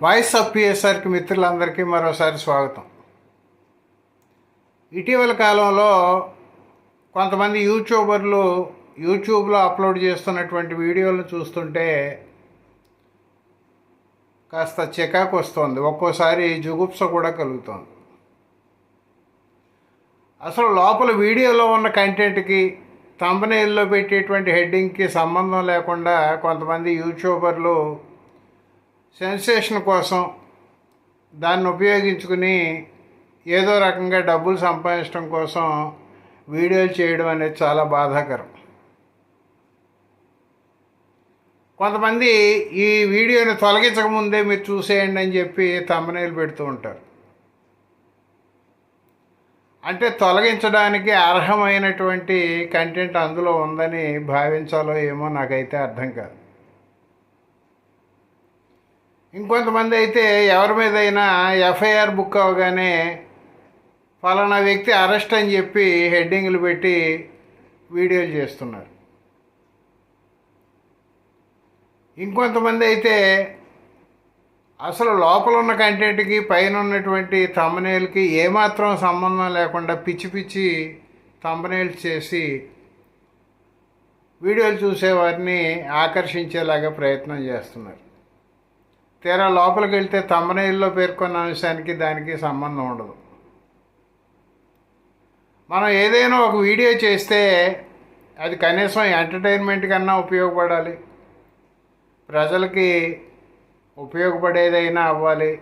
Voice of పిఎస్ఆర్కి మిత్రులందరికీ మరోసారి స్వాగతం. ఇటీవల కాలంలో కొంతమంది యూట్యూబర్లు యూట్యూబ్లో అప్లోడ్ చేస్తున్నటువంటి వీడియోలను చూస్తుంటే కాస్త చికాకు వస్తుంది, ఒక్కోసారి జుగుప్స కూడా కలుగుతుంది. అసలు లోపల వీడియోలో ఉన్న కంటెంట్కి థంబ్నెయిల్లో పెట్టేటువంటి హెడ్డింగ్కి సంబంధం లేకుండా కొంతమంది యూట్యూబర్లు సెన్సేషన్ కోసం దాన్ని ఉపయోగించుకుని ఏదో రకంగా డబ్బులు సంపాదించడం కోసం వీడియోలు చేయడం అనేది చాలా బాధాకరం. కొంతమంది ఈ వీడియోని తొలగించకముందే మీరు చూసేయండి అని చెప్పి థంబ్నెయిల్ పెడుతూ ఉంటారు. అంటే తొలగించడానికి అర్హమైనటువంటి కంటెంట్ అందులో ఉందని భావించాలో ఏమో నాకైతే అర్థం కాదు. ఇంకొంతమంది అయితే ఎవరి మీదైనా ఎఫ్ఐఆర్ బుక్ అవ్వగానే ఫలానా వ్యక్తి అరెస్ట్ అని చెప్పి హెడ్డింగ్లు పెట్టి వీడియోలు చేస్తున్నారు. ఇంకొంతమంది అయితే అసలు లోపల ఉన్న కంటెంట్కి పైన ఉన్నటువంటి థంబ్నెయిల్కి ఏమాత్రం సంబంధం లేకుండా పిచ్చి పిచ్చి థంబ్నెయిల్స్ చేసి వీడియోలు చూసేవారిని ఆకర్షించేలాగా ప్రయత్నం చేస్తున్నారు. తీరా లోపలికి వెళ్తే థంబ్నెయిల్లో పేర్కొన్న అంశానికి దానికి సంబంధం ఉండదు. మనం ఏదైనా ఒక వీడియో చేస్తే అది కనీసం ఎంటర్టైన్మెంట్ కన్నా ఉపయోగపడాలి, ప్రజలకి ఉపయోగపడేదైనా అవ్వాలి,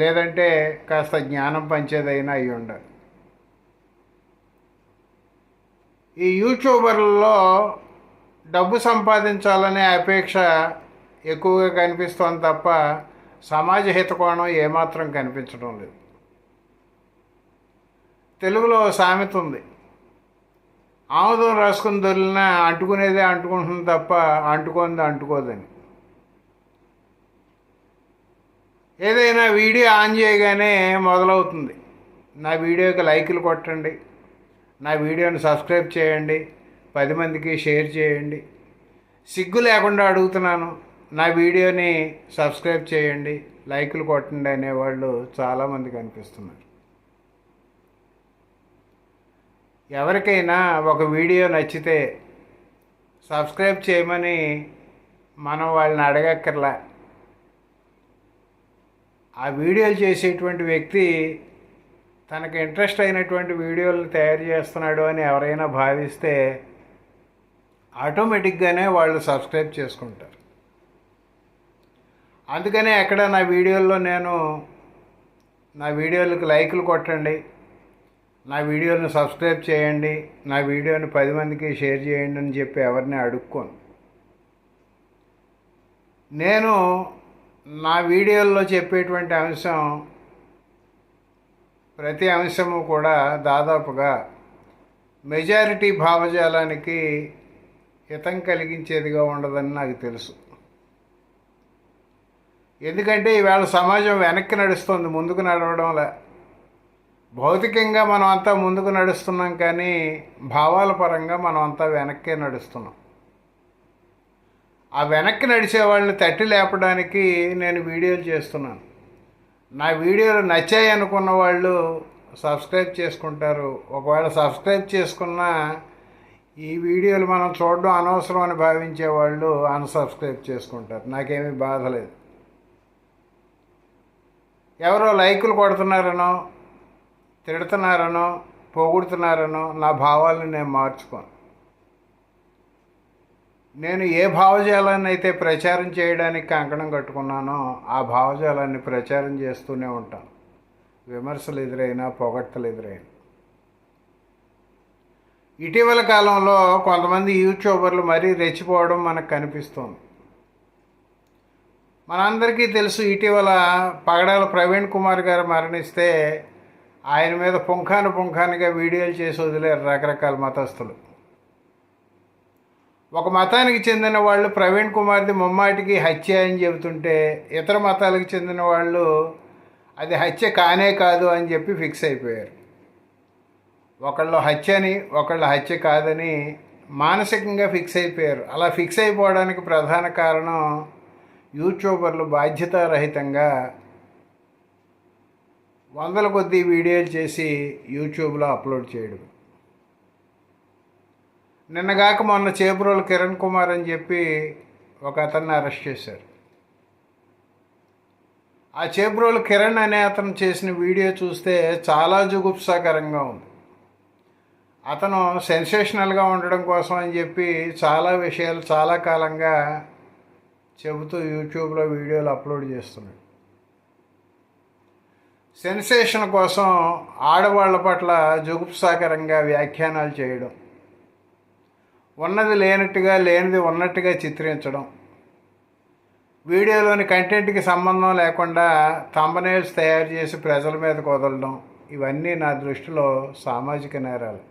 లేదంటే కాస్త జ్ఞానం పంచేదైనా అయి ఉండాలి. ఈ యూట్యూబర్లలో డబ్బు సంపాదించాలనే అపేక్ష ఎక్కువగా కనిపిస్తోంది తప్ప సమాజ హితకోణం ఏమాత్రం కనిపించడం లేదు. తెలుగులో సామెత ఉంది, ఆముదం రాసుకుని దొరికినా అంటుకునేదే అంటుకుంటుంది తప్ప అంటుకుంది అంటుకోదని. ఏదైనా వీడియో ఆన్ చేయగానే మొదలవుతుంది, నా వీడియోకి లైకులు కొట్టండి, నా వీడియోని సబ్స్క్రైబ్ చేయండి, 10 మందికి షేర్ చేయండి. సిగ్గు లేకుండా అడుగుతున్నాను, నా వీడియోని సబ్స్క్రైబ్ చేయండి, లైకులు కొట్టండి అనేవాళ్ళు చాలామంది కనిపిస్తున్నారు. ఎవరికైనా ఒక వీడియో నచ్చితే సబ్స్క్రైబ్ చేయమని మనం వాళ్ళని అడగక్కర్లా. ఆ వీడియోలు చేసేటువంటి వ్యక్తి తనకు ఇంట్రెస్ట్ అయినటువంటి వీడియోలను తయారు చేస్తున్నాడు అని ఎవరైనా భావిస్తే ఆటోమేటిక్గానే వాళ్ళు సబ్స్క్రైబ్ చేసుకుంటారు. అందుకనే ఎక్కడ నా వీడియోలకు లైకులు కొట్టండి, నా వీడియోని సబ్స్క్రైబ్ చేయండి, నా వీడియోని 10 మందికి షేర్ చేయండి అని చెప్పి ఎవరిని అడుక్కోను. నేను నా వీడియోల్లో చెప్పేటువంటి అంశం ప్రతి అంశము కూడా దాదాపుగా మెజారిటీ భావజాలానికి హితం కలిగించేదిగా ఉండదని నాకు తెలుసు. ఎందుకంటే ఈవేళ సమాజం వెనక్కి నడుస్తుంది, ముందుకు నడవడంలా. భౌతికంగా మనం అంతా ముందుకు నడుస్తున్నాం, కానీ భావాల పరంగా మనం అంతా వెనక్కే నడుస్తున్నాం. ఆ వెనక్కి నడిచే వాళ్ళని తట్టి లేపడానికి నేను వీడియోలు చేస్తున్నాను. నా వీడియోలు నచ్చాయి అనుకున్న వాళ్ళు సబ్స్క్రైబ్ చేసుకుంటారు. ఒకవేళ సబ్స్క్రైబ్ చేసుకున్నా ఈ వీడియోలు మనం చూడడం అనవసరం అని భావించే వాళ్ళు అన్సబ్స్క్రైబ్ చేసుకుంటారు. నాకేమీ బాధ లేదు. ఎవరో లైకులు కొడుతున్నారనో, తిడుతున్నారనో, పొగుడుతున్నారనో నా భావాలను నేను మార్చుకోను. నేను ఏ భావజాలాన్ని అయితే ప్రచారం చేయడానికి కంకణం కట్టుకున్నానో ఆ భావజాలాన్ని ప్రచారం చేస్తూనే ఉంటాను, విమర్శలు ఎదురైనా పొగడ్తలు ఎదురైనా. ఇటీవల కాలంలో కొంతమంది యూట్యూబర్లు మరీ రెచ్చిపోవడం మనకు కనిపిస్తోంది. మనందరికీ తెలుసు, ఇటీవల పగడాల ప్రవీణ్ కుమార్ గారు మరణిస్తే ఆయన మీద పుంఖానుగా వీడియోలు చేసి వదిలేరు రకరకాల మతస్థులు. ఒక మతానికి చెందిన వాళ్ళు ప్రవీణ్ కుమార్ది ముమ్మాటికి హత్య అని చెబుతుంటే ఇతర మతాలకు చెందిన వాళ్ళు అది హత్య కానే కాదు అని చెప్పి ఫిక్స్ అయిపోయారు. ఒకళ్ళు హత్యని, ఒకళ్ళు హత్య కాదని మానసికంగా ఫిక్స్ అయిపోయారు. అలా ఫిక్స్ అయిపోవడానికి ప్రధాన కారణం యూట్యూబర్లు బాధ్యతారహితంగా వందల కొద్దీ వీడియోలు చేసి యూట్యూబ్లో అప్లోడ్ చేయడం. నిన్నగాక మొన్న చేబ్రోలు కిరణ్ కుమార్ అని చెప్పి ఒక అతన్ని అరెస్ట్ చేశారు. ఆ చేబ్రోలు కిరణ్ అనే అతను చేసిన వీడియో చూస్తే చాలా జుగుప్సాకరంగా ఉంది. అతను సెన్సేషనల్గా ఉండడం కోసం అని చెప్పి చాలా విషయాలు చాలా కాలంగా చెబుతూ యూట్యూబ్లో వీడియోలు అప్లోడ్ చేస్తున్నాడు. సెన్సేషన్ కోసం ఆడవాళ్ల పట్ల జుగుప్సాకరంగా వ్యాఖ్యానాలు చేయడం, ఉన్నది లేనట్టుగా లేనిది ఉన్నట్టుగా చిత్రించడం, వీడియోలోని కంటెంట్కి సంబంధం లేకుండా థంబ్నెయిల్స్ తయారు చేసి ప్రజల మీదకు వదలడం, ఇవన్నీ నా దృష్టిలో సామాజిక నేరాలు.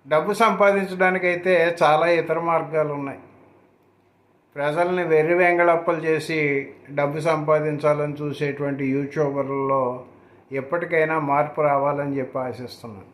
డబ్బు సంపాదించడానికైతే చాలా ఇతర మార్గాలు ఉన్నాయి. ప్రజల్ని వెర్రి వెంగళప్పలు చేసి డబ్బు సంపాదించాలని చూసేటువంటి యూట్యూబర్లలో ఎప్పటికైనా మార్పు రావాలని చెప్పి ఆశిస్తున్నాను.